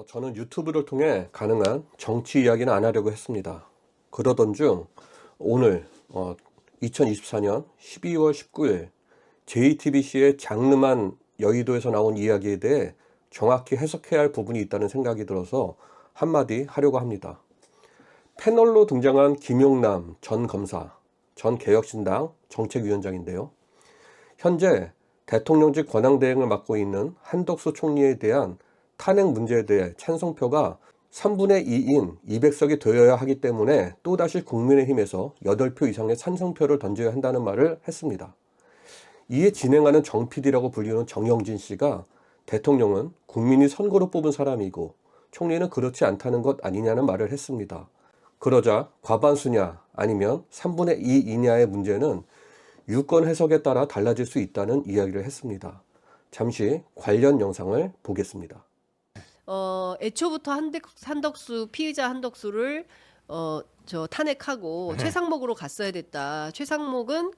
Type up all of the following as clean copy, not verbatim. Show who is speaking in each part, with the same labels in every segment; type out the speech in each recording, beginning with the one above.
Speaker 1: 저는 유튜브를 통해 가능한 정치 이야기는 안 하려고 했습니다. 그러던 중 오늘 2024년 12월 19일 JTBC의 장르만 여의도에서 나온 이야기에 대해 정확히 해석해야 할 부분이 있다는 생각이 들어서 한마디 하려고 합니다. 패널로 등장한 김용남 전 검사, 전 개혁신당 정책위원장인데요. 현재 대통령직 권한대행을 맡고 있는 한덕수 총리에 대한 탄핵 문제에 대해 찬성표가 3분의 2인 200석이 되어야 하기 때문에 또다시 국민의힘에서 8표 이상의 찬성표를 던져야 한다는 말을 했습니다. 이에 진행하는 정PD라고 불리는 정영진 씨가 대통령은 국민이 선거로 뽑은 사람이고 총리는 그렇지 않다는 것 아니냐는 말을 했습니다. 그러자 과반수냐 아니면 3분의 2 이냐의 문제는 유권 해석에 따라 달라질 수 있다는 이야기를 했습니다. 잠시 관련 영상을 보겠습니다.
Speaker 2: 애초부터 한덕수 피의자 한덕수를 탄핵하고 최상목으로 갔어야 됐다. 최상목은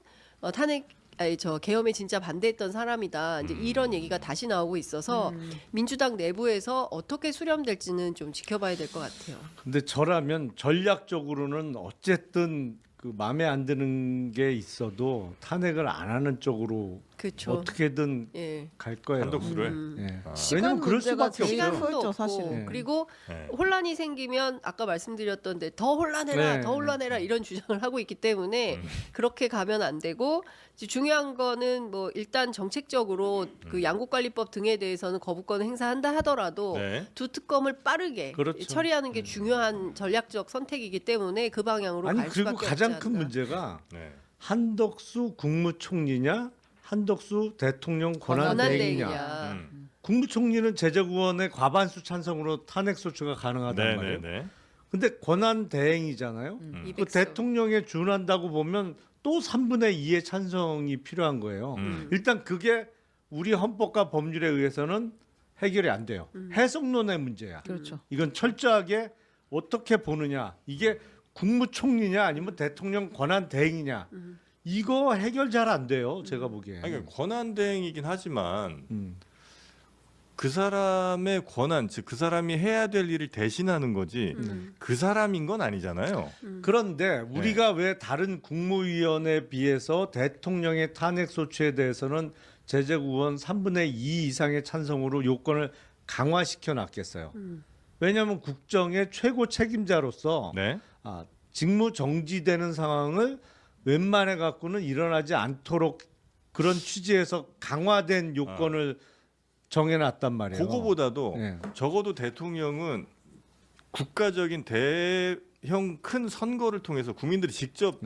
Speaker 2: 계엄에 진짜 반대했던 사람이다. 이제 이런 얘기가 다시 나오고 있어서 민주당 내부에서 어떻게 수렴될지는 좀 지켜봐야 될 것 같아요.
Speaker 3: 근데 저라면 전략적으로는 어쨌든 그 마음에 안 드는 게 있어도 탄핵을 안 하는 쪽으로
Speaker 2: 그렇죠.
Speaker 3: 어떻게든
Speaker 2: 예.
Speaker 3: 갈 거예요.
Speaker 4: 한덕수를.
Speaker 3: 예.
Speaker 5: 시간
Speaker 3: 왜냐면 그럴
Speaker 5: 문제가
Speaker 3: 수밖에
Speaker 5: 제일
Speaker 3: 없어요.
Speaker 2: 시간도
Speaker 5: 크죠,
Speaker 2: 없고
Speaker 5: 사실은.
Speaker 2: 그리고
Speaker 4: 네.
Speaker 2: 혼란이 생기면 아까 말씀드렸던데 더 혼란해라,
Speaker 3: 네.
Speaker 2: 더 혼란해라 이런 주장을 하고 있기 때문에 그렇게 가면 안 되고 이제 중요한 거는 뭐 일단 정책적으로 그 양국관리법 등에 대해서는 거부권을 행사한다 하더라도
Speaker 4: 네.
Speaker 2: 두 특검을 빠르게
Speaker 3: 그렇죠.
Speaker 2: 처리하는 게 중요한 전략적 선택이기 때문에 그 방향으로
Speaker 3: 아니
Speaker 2: 갈
Speaker 3: 그리고
Speaker 2: 수밖에
Speaker 3: 가장
Speaker 2: 없지
Speaker 3: 큰
Speaker 2: 않나.
Speaker 3: 문제가
Speaker 4: 네.
Speaker 3: 한덕수 국무총리냐 한덕수 대통령 권한대행이냐.
Speaker 2: 권한대행이냐.
Speaker 3: 국무총리는 제적의원의 과반수 찬성으로 탄핵 소추가 가능하단 말이에요.
Speaker 4: 네네네.
Speaker 3: 근데 권한대행이잖아요. 그
Speaker 2: 200석.
Speaker 3: 대통령에 준한다고 보면 또 3분의 2의 찬성이 필요한 거예요. 일단 그게 우리 헌법과 법률에 의해서는 해결이 안 돼요. 해석론의 문제야.
Speaker 5: 그렇죠.
Speaker 3: 이건 철저하게 어떻게 보느냐. 이게 국무총리냐 아니면 대통령 권한대행이냐. 이거 해결 잘 안 돼요. 제가 보기에.
Speaker 4: 아니, 그러니까 권한대행이긴 하지만
Speaker 3: 음.
Speaker 4: 그 사람의 권한, 즉 그 사람이 해야 될 일을 대신하는 거지 그 사람인 건 아니잖아요.
Speaker 3: 그런데 우리가 왜 다른 국무위원에 비해서 대통령의 탄핵 소추에 대해서는 제적 의원 3분의 2 이상의 찬성으로 요건을 강화시켜 놨겠어요. 왜냐하면 국정의 최고 책임자로서
Speaker 4: 네.
Speaker 3: 직무 정지되는 상황을 웬만해 갖고는 일어나지 않도록 그런 취지에서 강화된 요건을 정해놨단 말이에요.
Speaker 4: 그거보다도
Speaker 3: 네.
Speaker 4: 적어도 대통령은 국가적인 대형 큰 선거를 통해서 국민들이 직접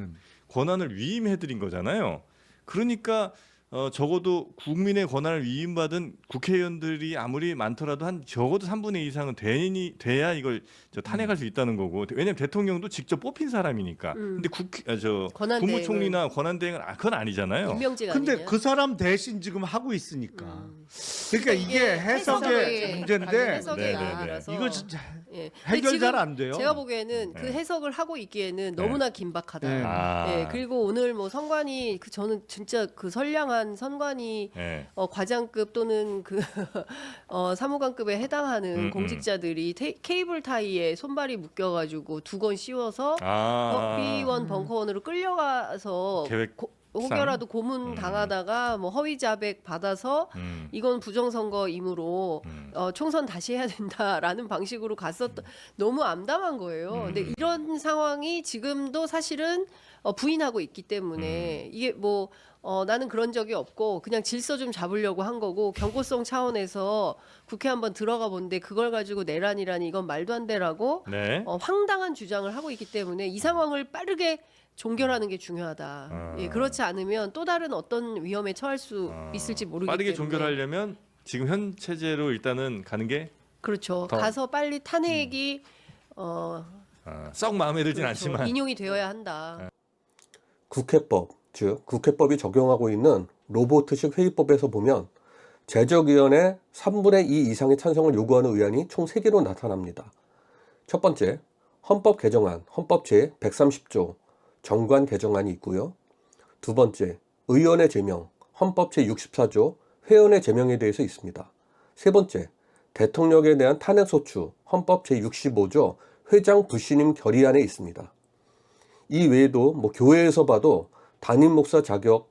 Speaker 4: 권한을 위임해드린 거잖아요. 그러니까 적어도 국민의 권한을 위임받은 국회의원들이 아무리 많더라도 한 적어도 3분의 2 이상은 돼야 이걸 탄핵할 수 있다는 거고. 왜냐하면 대통령도 직접 뽑힌 사람이니까. 근데
Speaker 2: 권한대행은-
Speaker 4: 국무총리나 권한대행은 그건 아니잖아요.
Speaker 2: 임명직
Speaker 3: 근데
Speaker 2: 아니냐?
Speaker 3: 그 사람 대신 지금 하고 있으니까. 그러니까 이게 해석의
Speaker 2: 해석의
Speaker 3: 문제인데
Speaker 2: 해석에
Speaker 4: 네네네.
Speaker 2: 따라서
Speaker 3: 이거 진짜
Speaker 2: 예.
Speaker 3: 해결
Speaker 2: 근데
Speaker 3: 잘
Speaker 2: 지금
Speaker 3: 안 돼요.
Speaker 2: 제가 보기에는 그
Speaker 4: 네.
Speaker 2: 해석을 하고 있기에는 너무나 긴박하다.
Speaker 3: 네.
Speaker 2: 예. 그리고 오늘 뭐 선관위 저는 진짜 그 선량한 선관위
Speaker 4: 네.
Speaker 2: 과장급 또는 그 사무관급에 해당하는 공직자들이 케이블 타이에 손발이 묶여가지고 두건 씌워서 허위원 벙커원으로 끌려가서
Speaker 4: 계획
Speaker 2: 혹여라도 고문 당하다가 뭐 허위 자백 받아서 이건 부정선거이므로 총선 다시 해야 된다라는 방식으로 갔었던 너무 암담한 거예요. 근데 이런 상황이 지금도 사실은 부인하고 있기 때문에 이게 뭐 나는 그런 적이 없고 그냥 질서 좀 잡으려고 한 거고 경고성 차원에서 국회 한번 들어가 본데 그걸 가지고 내란이라니 이건 말도 안 되라고
Speaker 4: 네.
Speaker 2: 황당한 주장을 하고 있기 때문에 이 상황을 빠르게 종결하는 게 중요하다. 예, 그렇지 않으면 또 다른 어떤 위험에 처할 수 있을지 모르기
Speaker 4: 빠르게
Speaker 2: 때문에
Speaker 4: 종결하려면 지금 현 체제로 일단은 가는 게
Speaker 2: 그렇죠.
Speaker 4: 더-
Speaker 2: 가서 빨리 탄핵이
Speaker 4: 썩 마음에 들진
Speaker 2: 그렇죠.
Speaker 4: 않지만
Speaker 2: 인용이 되어야 한다.
Speaker 1: 국회법, 즉 국회법이 적용하고 있는 로보트식 회의법에서 보면 제적위원회 3분의 2 이상의 찬성을 요구하는 의안이 총 3개로 나타납니다. 첫 번째, 헌법 개정안, 헌법 제130조 정관 개정안이 있고요. 두 번째, 의원의 제명, 헌법 제64조 회원의 제명에 대해서 있습니다. 세 번째, 대통령에 대한 탄핵소추 헌법 제65조 회장 불신임 결의안에 있습니다. 이 외에도 교회에서 봐도 담임 목사 자격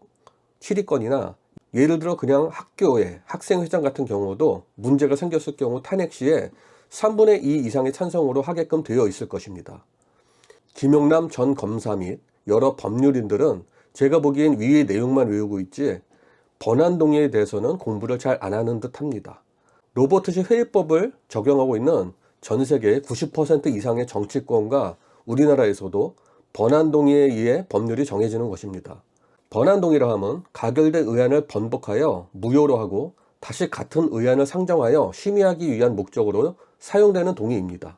Speaker 1: 7위권이나 예를 들어 그냥 학교의 학생회장 같은 경우도 문제가 생겼을 경우 탄핵 시에 3분의 2 이상의 찬성으로 하게끔 되어 있을 것입니다. 김용남 전 검사 및 여러 법률인들은 제가 보기엔 위의 내용만 외우고 있지 번안동의에 대해서는 공부를 잘 안 하는 듯 합니다. 로버트식 회의법을 적용하고 있는 전 세계 90% 이상의 정치권과 우리나라에서도 번안동의에 의해 법률이 정해지는 것입니다. 번안동의라 함은 가결된 의안을 번복하여 무효로 하고 다시 같은 의안을 상정하여 심의하기 위한 목적으로 사용되는 동의입니다.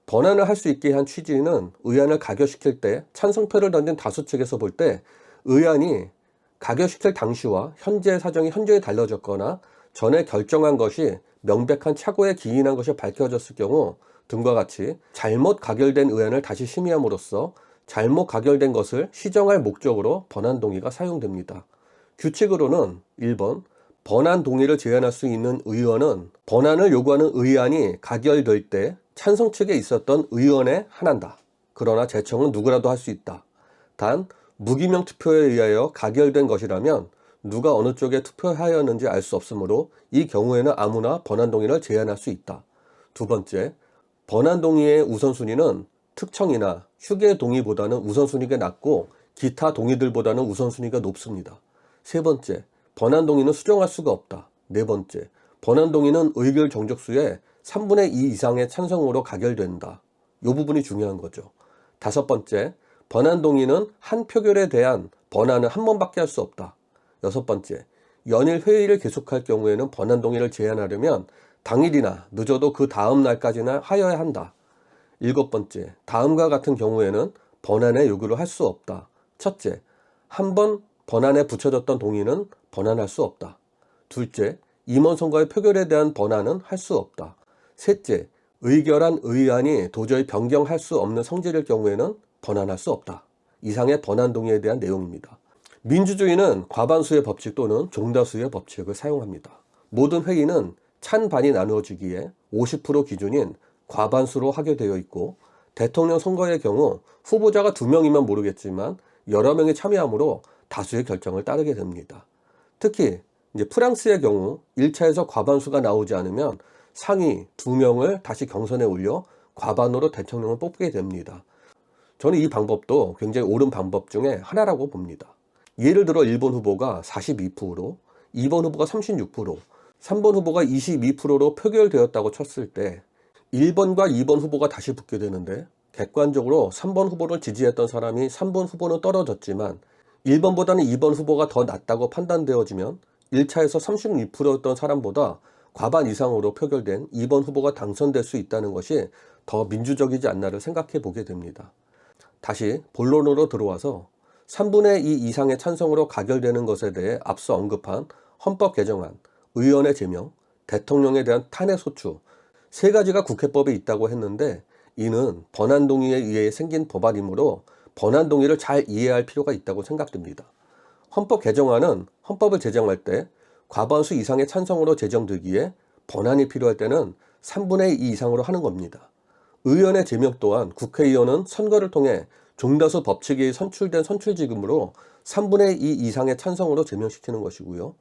Speaker 1: 번안을 할 수 있게 한 취지는 의안을 가결시킬 때 찬성표를 던진 다수 측에서 볼 때 의안이 가결시킬 당시와 현재의 사정이 현저히 달라졌거나 전에 결정한 것이 명백한 착오에 기인한 것이 밝혀졌을 경우 등과 같이 잘못 가결된 의안을 다시 심의함으로써 잘못 가결된 것을 시정할 목적으로 번안동의가 사용됩니다. 규칙으로는 1번 번안동의를 제안할 수 있는 의원은 번안을 요구하는 의안이 가결될 때 찬성 측에 있었던 의원에 한한다. 그러나 제청은 누구라도 할 수 있다. 단 무기명 투표에 의하여 가결된 것이라면 누가 어느 쪽에 투표하였는지 알 수 없으므로 이 경우에는 아무나 번안동의를 제안할 수 있다. 두 번째, 번안동의의 우선순위는 특청이나 휴게 동의보다는 우선순위가 낮고 기타 동의들보다는 우선순위가 높습니다. 세 번째, 번안동의는 수정할 수가 없다. 네 번째, 번안동의는 의결 정족수의 3분의 2 이상의 찬성으로 가결된다. 이 부분이 중요한 거죠. 다섯 번째, 번안동의는 한 표결에 대한 번안은 한 번밖에 할 수 없다. 여섯 번째, 연일 회의를 계속할 경우에는 번안동의를 제안하려면 당일이나 늦어도 그 다음 날까지나 하여야 한다. 일곱 번째, 다음과 같은 경우에는 번안의 요구를 할 수 없다. 첫째, 한 번 번안에 붙여졌던 동의는 번안할 수 없다. 둘째, 임원 선거의 표결에 대한 번안은 할 수 없다. 셋째, 의결한 의안이 도저히 변경할 수 없는 성질일 경우에는 번안할 수 없다. 이상의 번안 동의에 대한 내용입니다. 민주주의는 과반수의 법칙 또는 종다수의 법칙을 사용합니다. 모든 회의는 찬반이 나누어지기에 50% 기준인 과반수로 하게 되어 있고 대통령 선거의 경우 후보자가 2명이면 모르겠지만 여러 명이 참여하므로 다수의 결정을 따르게 됩니다. 특히 프랑스의 경우 1차에서 과반수가 나오지 않으면 상위 2명을 다시 경선에 올려 과반으로 대통령을 뽑게 됩니다. 저는 이 방법도 굉장히 옳은 방법 중에 하나라고 봅니다. 예를 들어 1번 후보가 42%, 2번 후보가 36%, 3번 후보가 22%로 표결되었다고 쳤을 때 1번과 2번 후보가 다시 붙게 되는데 객관적으로 3번 후보를 지지했던 사람이 3번 후보는 떨어졌지만 1번보다는 2번 후보가 더 낫다고 판단되어지면 1차에서 36%였던 사람보다 과반 이상으로 표결된 2번 후보가 당선될 수 있다는 것이 더 민주적이지 않나를 생각해 보게 됩니다. 다시 본론으로 들어와서 3분의 2 이상의 찬성으로 가결되는 것에 대해 앞서 언급한 헌법 개정안, 의원의 제명, 대통령에 대한 탄핵소추 세 가지가 국회법에 있다고 했는데 이는 번안동의에 의해 생긴 법안이므로 번안동의를 잘 이해할 필요가 있다고 생각됩니다. 헌법 개정안은 헌법을 제정할 때 과반수 이상의 찬성으로 제정되기에 번안이 필요할 때는 3분의 2 이상으로 하는 겁니다. 의원의 제명 또한 국회의원은 선거를 통해 종다수 법칙에 선출된 선출직이므로 3분의 2 이상의 찬성으로 제명시키는 것이고요.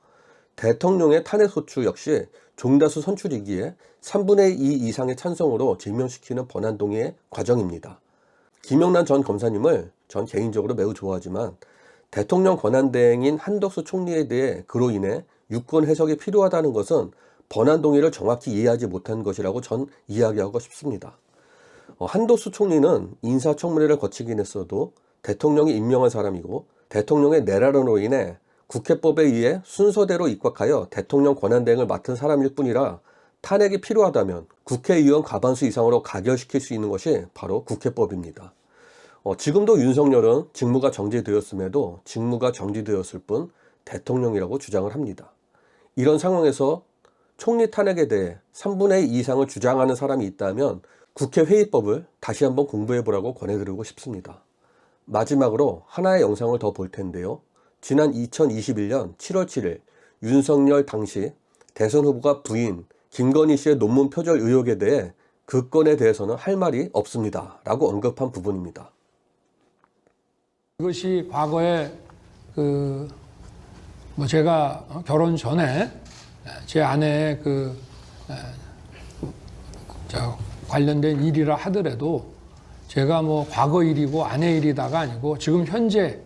Speaker 1: 대통령의 탄핵소추 역시 종다수 선출이기에 3분의 2 이상의 찬성으로 제명시키는 번안동의의 과정입니다. 김용남 전 검사님을 전 개인적으로 매우 좋아하지만 대통령 권한대행인 한덕수 총리에 대해 그로 인해 유권 해석이 필요하다는 것은 번안동의를 정확히 이해하지 못한 것이라고 전 이야기하고 싶습니다. 한덕수 총리는 인사청문회를 거치긴 했어도 대통령이 임명한 사람이고 대통령의 내란으로 인해 국회법에 의해 순서대로 입각하여 대통령 권한대행을 맡은 사람일 뿐이라 탄핵이 필요하다면 국회의원 과반수 이상으로 가결시킬 수 있는 것이 바로 국회법입니다. 지금도 윤석열은 직무가 정지되었음에도 직무가 정지되었을 뿐 대통령이라고 주장을 합니다. 이런 상황에서 총리 탄핵에 대해 3분의 2 이상을 주장하는 사람이 있다면 국회 회의법을 다시 한번 공부해보라고 권해드리고 싶습니다. 마지막으로 하나의 영상을 더 볼 텐데요. 지난 2021년 7월 7일 윤석열 당시 대선 후보가 부인 김건희 씨의 논문 표절 의혹에 대해 그 건에 대해서는 할 말이 없습니다. 라고 언급한 부분입니다.
Speaker 5: 이것이 과거에 제가 결혼 전에 제 아내의 관련된 일이라 하더라도 제가 뭐 과거 일이고 아내 일이다가 아니고 지금 현재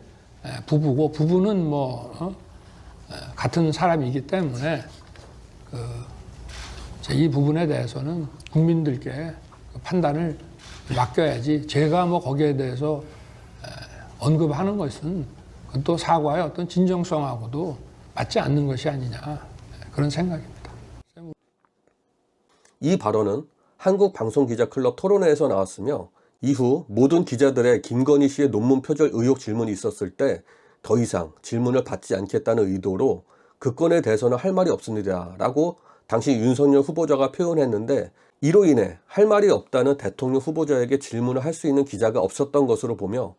Speaker 5: 부부고 부부는 같은 사람이기 때문에 이 부분에 대해서는 국민들께 판단을 맡겨야지 제가 뭐 거기에 대해서 언급하는 것은 또 사과의 어떤 진정성하고도 맞지 않는 것이 아니냐 그런 생각입니다.
Speaker 1: 이 발언은 한국방송기자클럽 토론회에서 나왔으며 이후 모든 기자들의 김건희 씨의 논문 표절 의혹 질문이 있었을 때 더 이상 질문을 받지 않겠다는 의도로 그 건에 대해서는 할 말이 없습니다 라고 당시 윤석열 후보자가 표현했는데, 이로 인해 할 말이 없다는 대통령 후보자에게 질문을 할 수 있는 기자가 없었던 것으로 보며,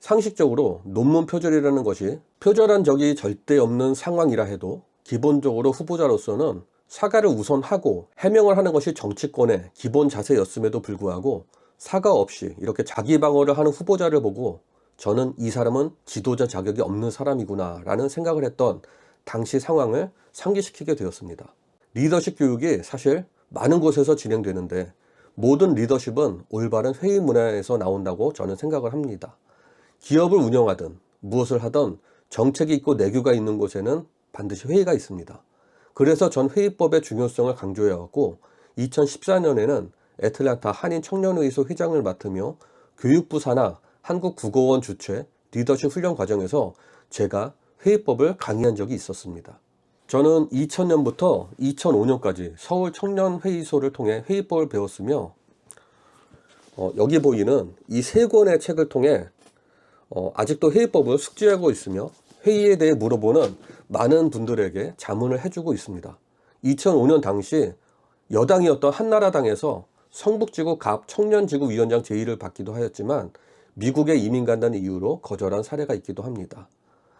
Speaker 1: 상식적으로 논문 표절이라는 것이 표절한 적이 절대 없는 상황이라 해도 기본적으로 후보자로서는 사과를 우선 하고 해명을 하는 것이 정치권의 기본 자세였음에도 불구하고 사과 없이 이렇게 자기 방어를 하는 후보자를 보고 저는 이 사람은 지도자 자격이 없는 사람이구나 라는 생각을 했던 당시 상황을 상기시키게 되었습니다. 리더십 교육이 사실 많은 곳에서 진행되는데 모든 리더십은 올바른 회의 문화에서 나온다고 저는 생각을 합니다. 기업을 운영하든 무엇을 하든 정책이 있고 내규가 있는 곳에는 반드시 회의가 있습니다. 그래서 전 회의법의 중요성을 강조해왔고 2014년에는 애틀랜타 한인청년회의소 회장을 맡으며 교육부 산하 한국국어원 주최 리더십 훈련 과정에서 제가 회의법을 강의한 적이 있었습니다. 저는 2000년부터 2005년까지 서울 청년회의소를 통해 회의법을 배웠으며 여기 보이는 이 3권의 책을 통해 아직도 회의법을 숙지하고 있으며 회의에 대해 물어보는 많은 분들에게 자문을 해주고 있습니다. 2005년 당시 여당이었던 한나라당에서 성북지구 갑 청년지구위원장 제의를 받기도 하였지만 미국에 이민 간다는 이유로 거절한 사례가 있기도 합니다.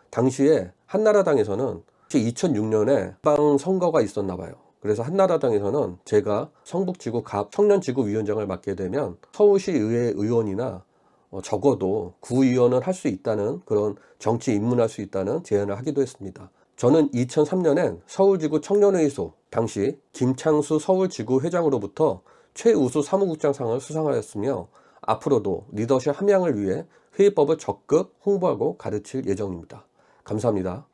Speaker 1: 당시에 한나라당에서는 2006년에 지방선거가 있었나 봐요. 그래서 한나라당에서는 제가 성북지구 갑 청년지구위원장을 맡게 되면 서울시의회 의원이나 적어도 구의원을 할 수 있다는, 그런 정치 입문할 수 있다는 제안을 하기도 했습니다. 저는 2003년엔 서울지구 청년회의소 당시 김창수 서울지구 회장으로부터 최우수 사무국장상을 수상하였으며 앞으로도 리더십 함양을 위해 회의법을 적극 홍보하고 가르칠 예정입니다. 감사합니다.